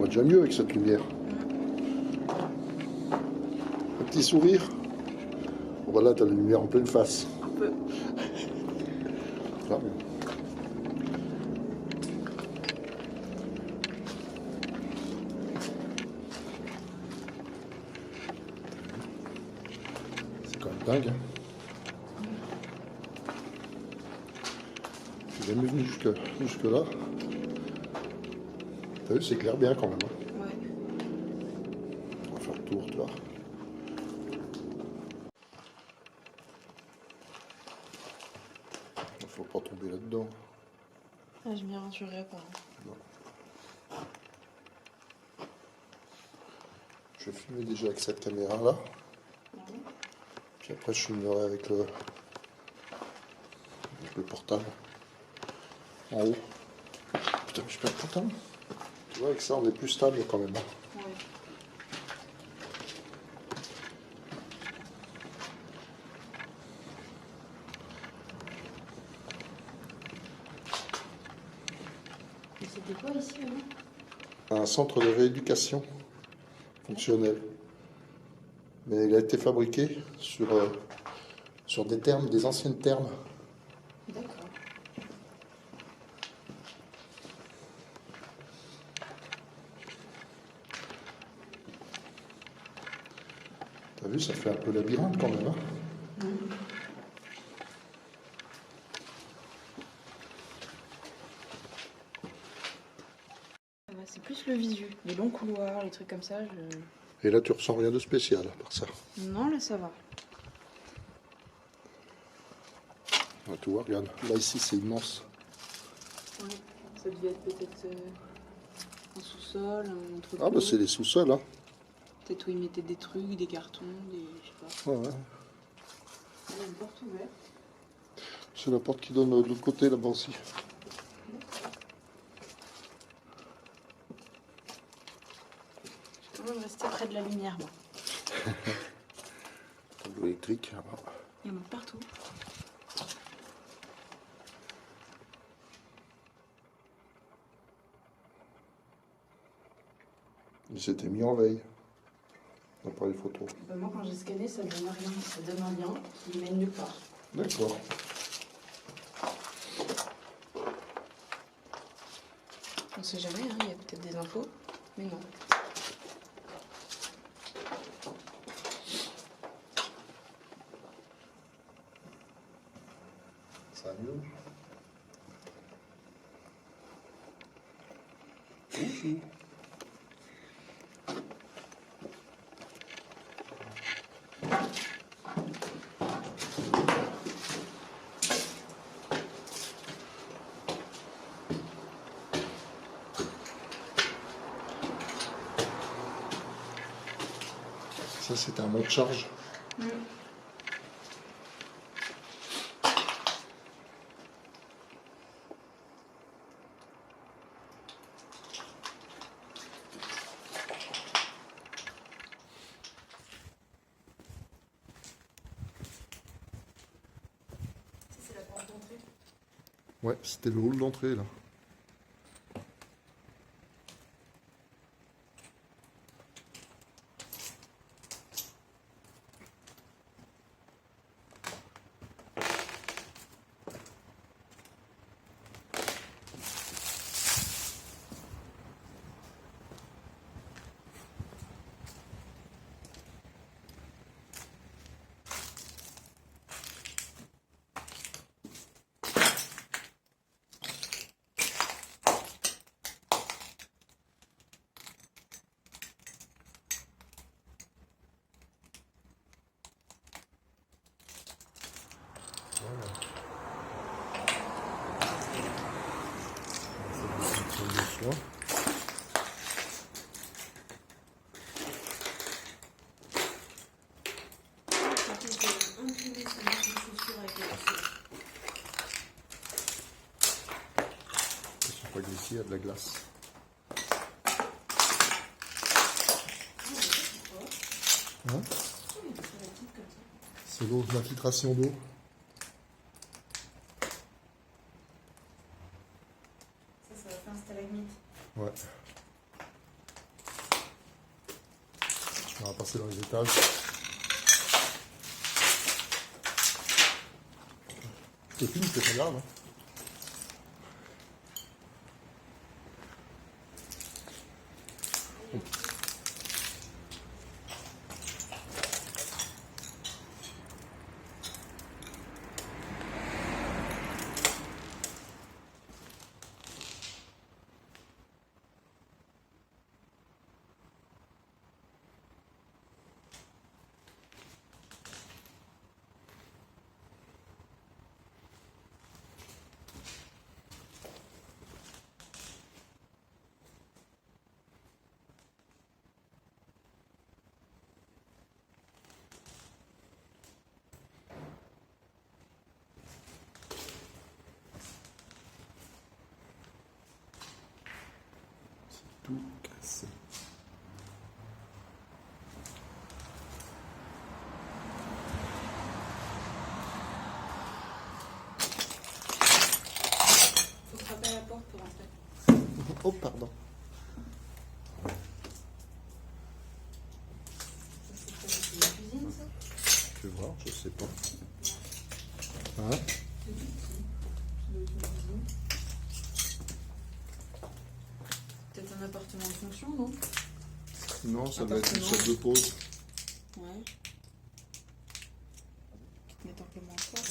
voit déjà mieux avec cette lumière. Un petit sourire. Bon, voilà, t'as la lumière en pleine face. Un peu. Là. C'est quand même dingue. Hein. Je suis jamais venu jusque là. T'as vu, c'est clair bien quand même. Hein. Ouais. On va faire le tour, tu vois. Il faut pas tomber là-dedans. Ah, je m'y aventurerai pas. Non. Je vais filmer déjà avec cette caméra-là. Puis après, je filmerai avec le portable. En haut. Putain, je perds le portable. Tu vois, avec ça, on est plus stable quand même. Hein. Ouais. Et c'était quoi ici, là? Un centre de rééducation fonctionnelle. Mais il a été fabriqué sur des thermes, des anciennes thermes. D'accord. T'as vu, ça fait un peu labyrinthe quand même. Hein. C'est plus le visu. Les longs couloirs, les trucs comme ça, Et là, tu ressens rien de spécial à part ça. Non, là, ça va. Ah, tu vois, regarde. Là, ici, c'est immense. Ouais. Ça devait être peut-être un sous-sol, un truc. Ah, bah, c'est des sous-sols. Hein. Peut-être où ils mettaient des trucs, des cartons, je sais pas. Ouais, ouais. Il y a une porte ouverte. C'est la porte qui donne de l'autre côté, là-bas aussi. Je vais quand même rester près de la lumière, moi. Tableau électrique. Là-bas. Il y en a partout. Il s'était mis en veille. D'après les photos. Bah, moi, quand j'ai scanné, ça donne rien. Ça donne un lien qui mène nulle part. D'accord. On sait jamais, hein, il y a peut-être des infos, mais non. Ça va mieux. Ça, c'est un monte-charge. C'est la porte d'entrée. Ouais, c'était le hall d'entrée, là. Pas glissé, il y a de la glace. Hein? C'est l'eau, la filtration d'eau. Ça va faire un stalagmite. Ouais. c'est dans les étages. Je te filme, c'est pas grave. Hein. Tout cassé. Faut frapper à la porte pour entrer. Oh, pardon. Ça, c'est quoi? C'est la cuisine, ça? Je vais voir, je sais pas. Hein? C'est du petit. Ça doit être une cuisine. Peut-être un appartement de fonction, non? Non, ça va être une Appartement. salle de pause. Ouais. Qui te mettent amplement à quoi?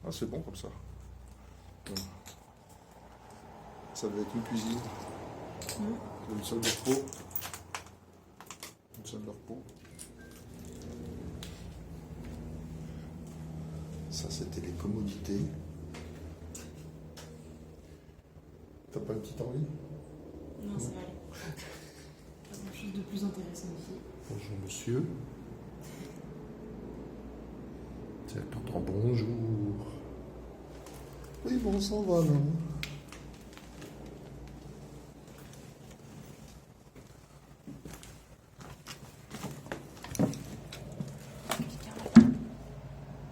Ah, c'est bon comme ça. Bon. Ça va être une cuisine. Une salle de repos. Une salle de repos. Ça, c'était les commodités. T'as pas une petite envie? Non, ça va aller. Pas grand-chose de plus intéressant ici. Bonjour monsieur. C'est t'entends bonjour. Oui, bon, ça va, non?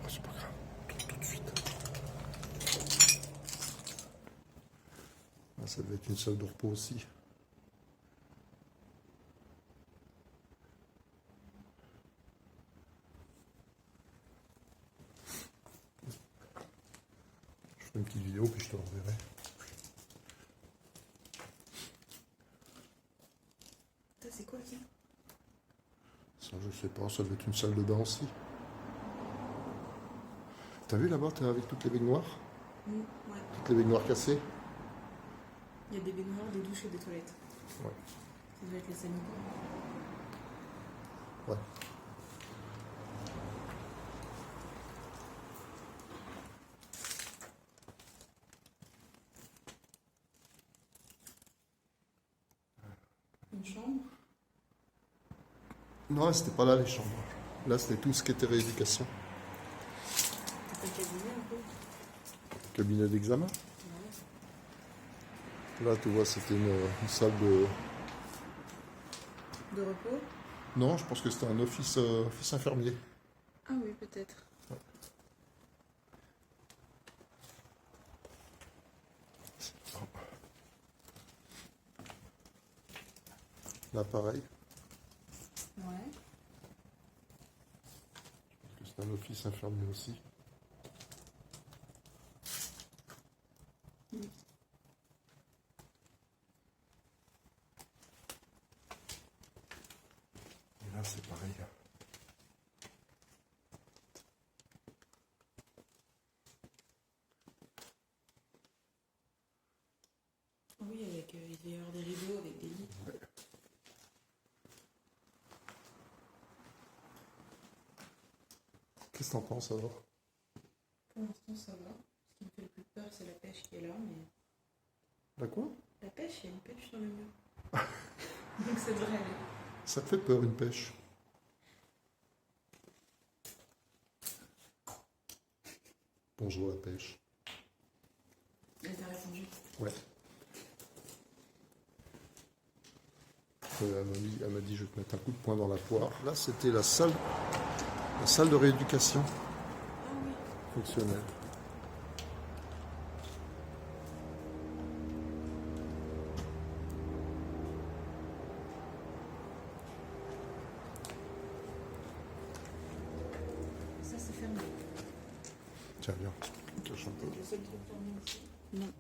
Oh, c'est pas grave, tout de suite. Ah, ça devait être une salle de repos aussi. Je ferai une petite vidéo puis je te l'enverrai. Ça, c'est quoi, ça? Ça, je sais pas, ça doit être une salle de bain aussi. T'as vu là-bas, t'es avec toutes les baignoires? Ouais. Toutes les baignoires cassées? Il y a des baignoires, des douches et des toilettes. Ouais. Ça doit être la salle. Ouais. Une chambre. Non, c'était pas là les chambres. Là, c'était tout ce qui était rééducation. T'as pas le cabinet un peu? Cabinet d'examen. Ouais. Là, tu vois, c'était une salle de... De repos? Non, je pense que c'était un office infirmier. Ah oui, peut-être. Là, pareil. Ouais. C'est un office infirmier aussi. Et là, c'est pareil. Oui, avec, il devait y avoir des rideaux avec des lits. Ouais. Qu'est-ce que t'en penses alors? Pour l'instant, ça va. Ce qui me fait le plus peur, c'est la pêche qui est là, mais... La quoi? La pêche, il y a une pêche sur le mur. Donc ça devrait aller. Ça te fait peur une pêche? Bonjour la pêche. Elle t'a répondu. Ouais. Elle m'a dit je vais te mettre un coup de poing dans la poire. Là c'était la salle de rééducation Ah oui. fonctionnelle. Tiens, viens, cache un peu. Le seul truc fermé ici. Non.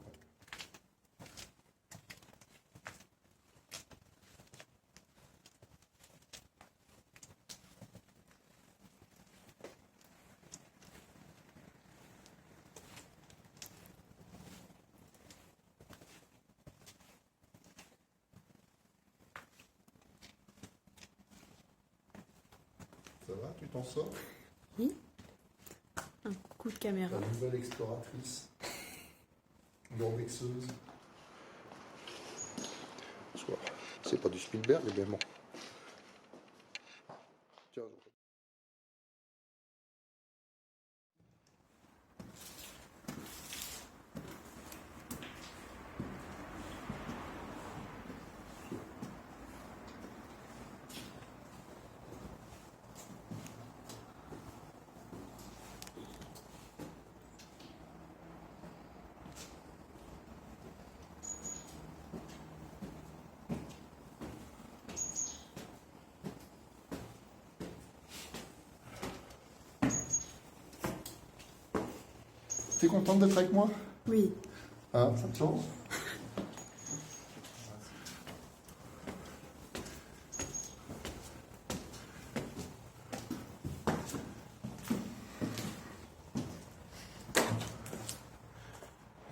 Ça va, tu t'en sors? Oui. Un coup de caméra. La nouvelle exploratrice. L'urbexeuse. C'est pas du Spielberg, mais bon. Tiens, t'es contente d'être avec moi? Oui. Hein, ça te change?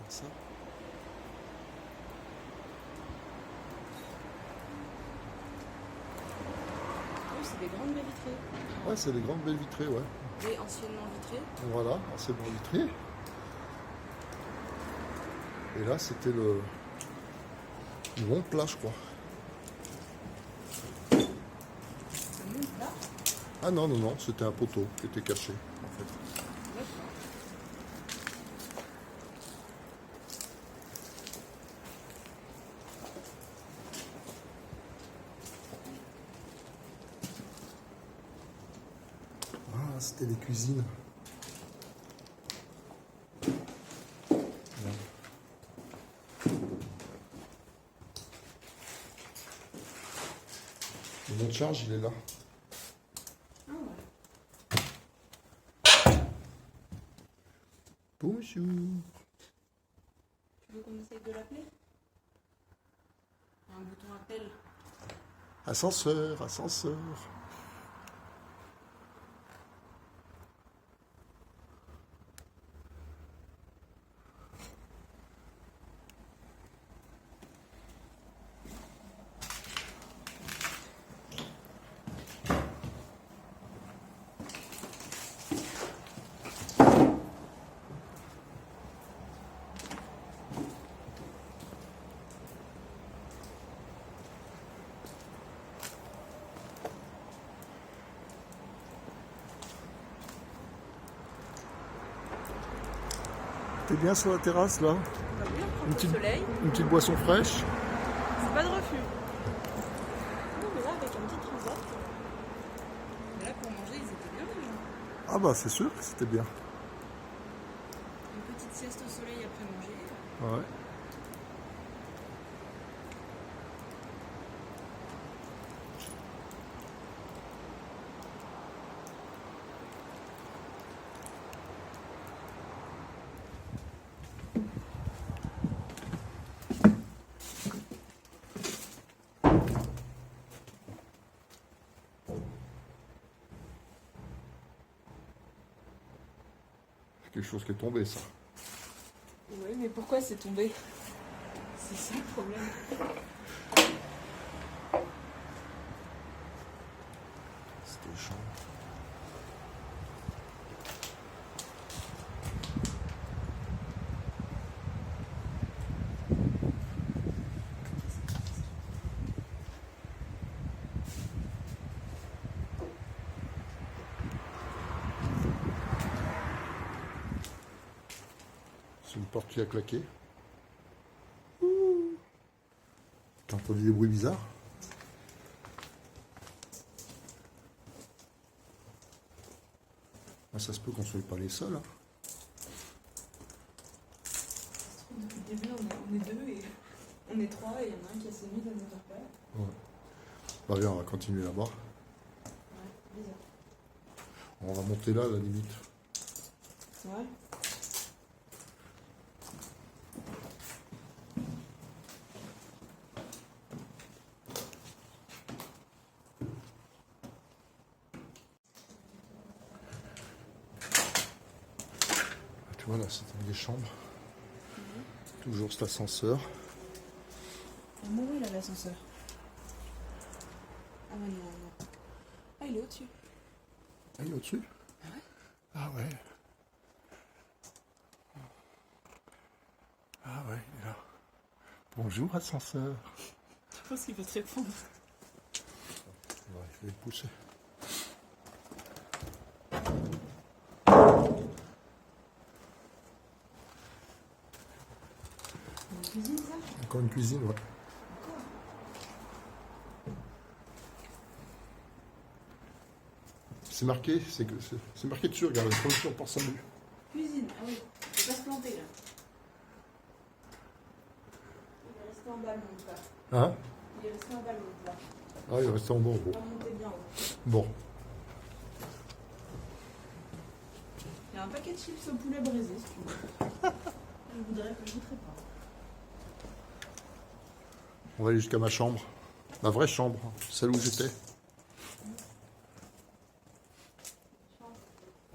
Ça. Oui, c'est des grandes baies vitrées. Ouais, c'est des grandes belles vitrées, ouais. Et anciennement vitrées. Voilà, c'est bon vitré. Et là, c'était le long plat, je crois. Un long plat. Ah non, non, non, c'était un poteau qui était caché, en fait. D'accord. Ah, c'était les cuisines. Le monte charge, il est là. Ah ouais. Bonjour. Tu veux qu'on essaye de l'appeler? Un bouton appel. Ascenseur, ascenseur. T'es bien sur la terrasse là? On va bien prendre Une le petite- soleil. Une petite boisson fraîche. C'est pas de refus. Non, mais là, avec un petit transat. Mais là, pour manger, ils étaient bien les gens. Ah bah c'est sûr que c'était bien. Une petite sieste au soleil après manger. Ouais. C'est quelque chose qui est tombé ça. Oui, mais pourquoi c'est tombé? C'est ça le problème. C'était chaud. C'est une porte qui a claqué. T'as entendu des bruits bizarres? Ah, ça se peut qu'on soit pas les seuls. Hein. Depuis le début, on est deux et on est trois et il y en a un qui a sémi dans notre père. Ouais. Bah viens, on va continuer là-bas. Ouais, bizarre. On va monter là à la limite. Ouais. Voilà, c'était une des chambres. Toujours cet ascenseur. Moi, il a l'ascenseur. Ah, mais non, non. Ah, il est au-dessus. Ah, il est au-dessus? Ah ouais? Ah ouais. Ah ouais, il est là. Bonjour, ascenseur. Je pense qu'il peut te répondre. Ouais, je vais le pousser. Une cuisine, ça? Encore une cuisine, ouais. Encore? C'est marqué, c'est marqué dessus, regarde, une production par salut. Cuisine, ah oui. Il faut pas se planter, là. Il est resté en bas, le monte pas. Hein? Il est resté en bas, le monte pas. Ah, il est resté en bas, Il bon. va monter bien haut. Bon. Il y a un paquet de chips au poulet braisé, si tu veux. Je voudrais pas. On va aller jusqu'à ma chambre. Ma vraie chambre, celle où j'étais.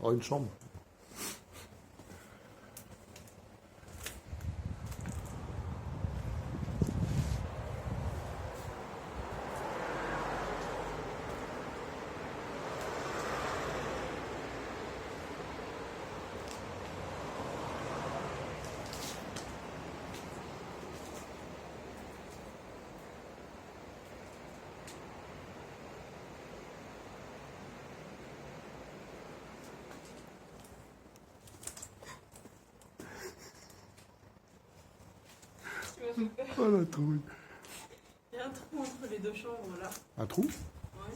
Oh, une chambre. Oh la trouille. Il y a un trou entre les deux chambres, là. Un trou? Ouais.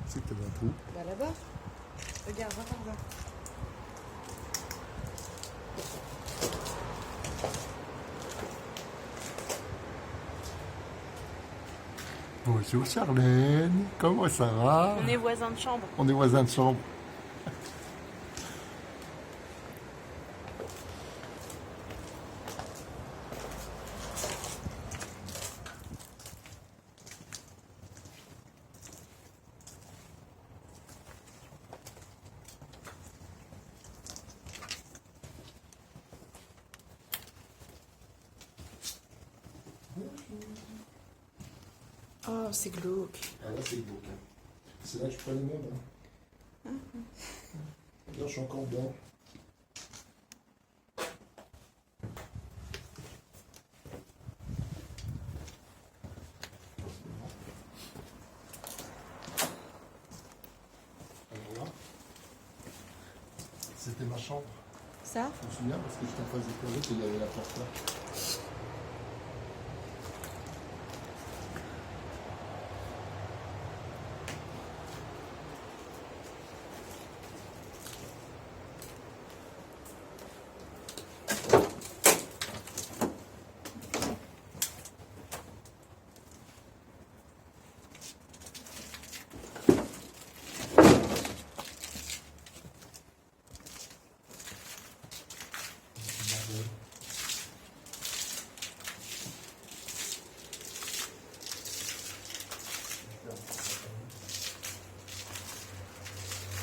C'est que t'avais un trou. Bah là-bas. Regarde, va par là. Bonjour Charlène, comment ça va? On est voisins de chambre. On est voisins de chambre. Oh, c'est glauque. Ah là c'est beau. C'est là que je prends les meubles. Hein. Là je suis encore dedans. Alors là, c'était ma chambre. Ça? Je me souviens parce que j'étais en face des toilettes et il y avait la porte là.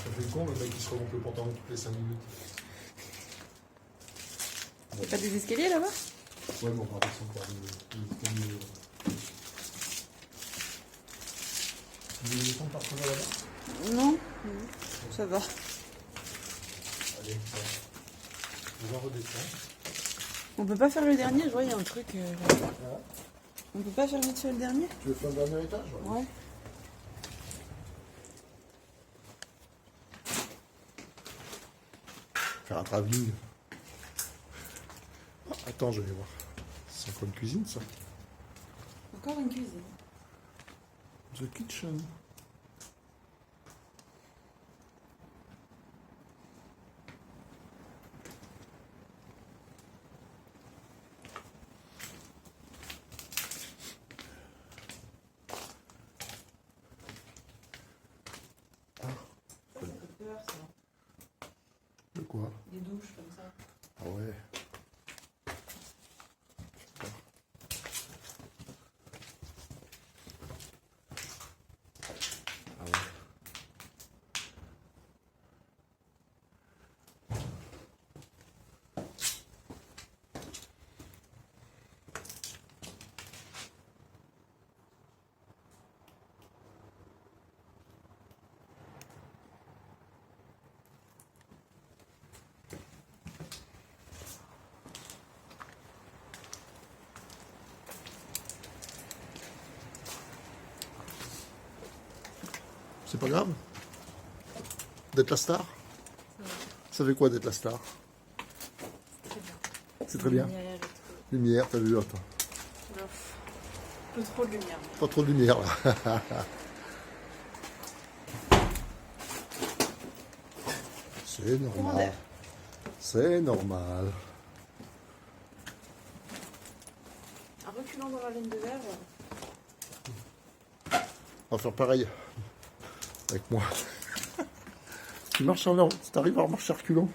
Ça fait con le mec qui se remonte le pantalon toutes les 5 minutes. Y'a pas des escaliers là-bas? Ouais, mais on va descendre par le. Vous voulez descendre par là-bas? Non. Ça va. Allez, on va redescendre. On peut pas faire le dernier, je vois, il y a un truc. Voilà. On peut pas faire vite fait le dernier? Tu veux faire le dernier étage? Ouais. Faire un travelling. Ah, attends, je vais voir. C'est encore une cuisine, ça. Encore une cuisine. The kitchen. Ça fait peur, ça. De quoi? Des douches comme ça. Ah ouais. Ah ouais. C'est pas grave d'être la star? Ça fait quoi d'être la star? Très bien. C'est très bien. Lumière et tout. Lumière, t'as vu, attends. Ouf. Un peu trop de lumière. Pas trop de lumière là. C'est Courant normal. d'air. C'est normal. En reculant dans la laine de verre, On va faire pareil avec moi. Tu marches en tu arrives à marcher reculant?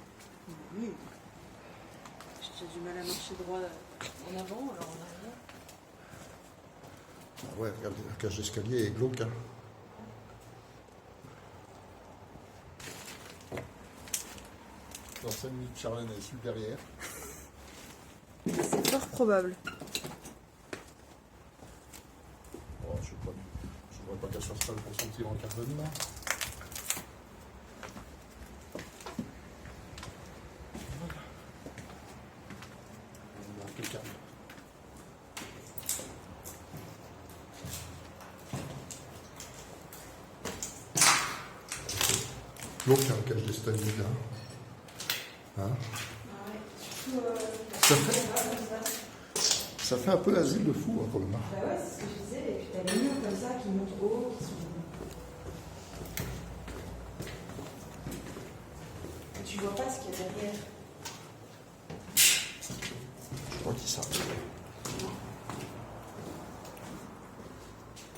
oui. J'ai du mal à marcher droit en avant, alors en arrière. Ah ouais, regarde, la cage d'escalier est glauque. Hein. Dans 5 minutes, Charlène est sur le derrière. C'est fort probable. Oh, je ne voudrais pas qu'elle soit seule pour son tir en carbone là. Voilà. On est impeccable. Glauque, hein, la cage d'escalier là. Hein? Ça fait un peu l'asile de fou hein, quand même. Bah ouais, c'est ce que je disais, et puis t'as les murs comme ça qui montent haut, qui sont... Et tu vois pas ce qu'il y a derrière. Je crois qu'ils savent.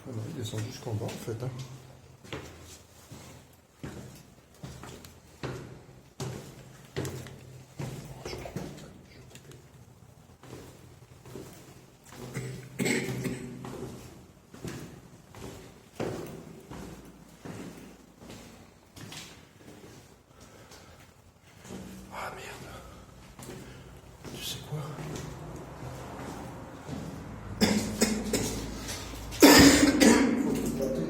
Ah non, ils descendent jusqu'en bas en fait. Hein. Ah merde. Tu sais quoi? Faut tout planter.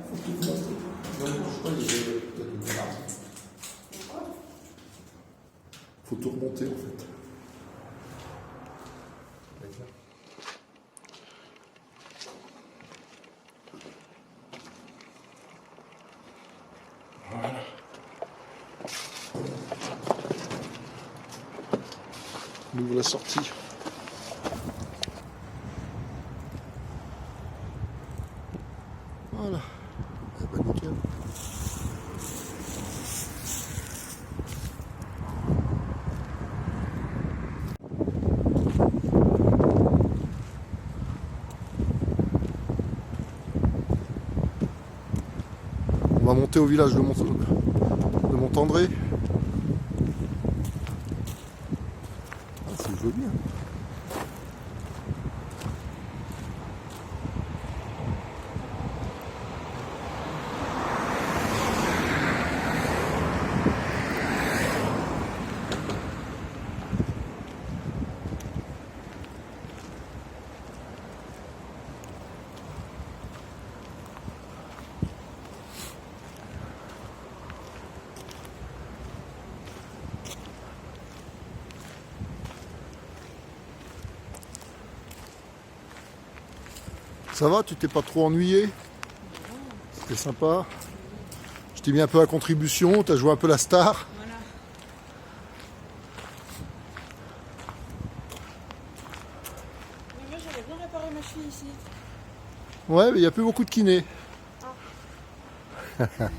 Faut tout planter. Non, je crois qu'il y avait peut-être une marque. Faut tout remonter en fait. Avec là. Voilà. On ouvre la sortie. Voilà. Eh ben nickel. On va monter au village de Montandré. Ah, c'est joli. Hein. Ça va, tu t'es pas trop ennuyé? C'était sympa. Je t'ai mis un peu à contribution, tu as joué un peu la star. Voilà. Mais moi j'aurais bien réparé ma cheville ici. Ouais, mais il n'y a plus beaucoup de kinés. Ah.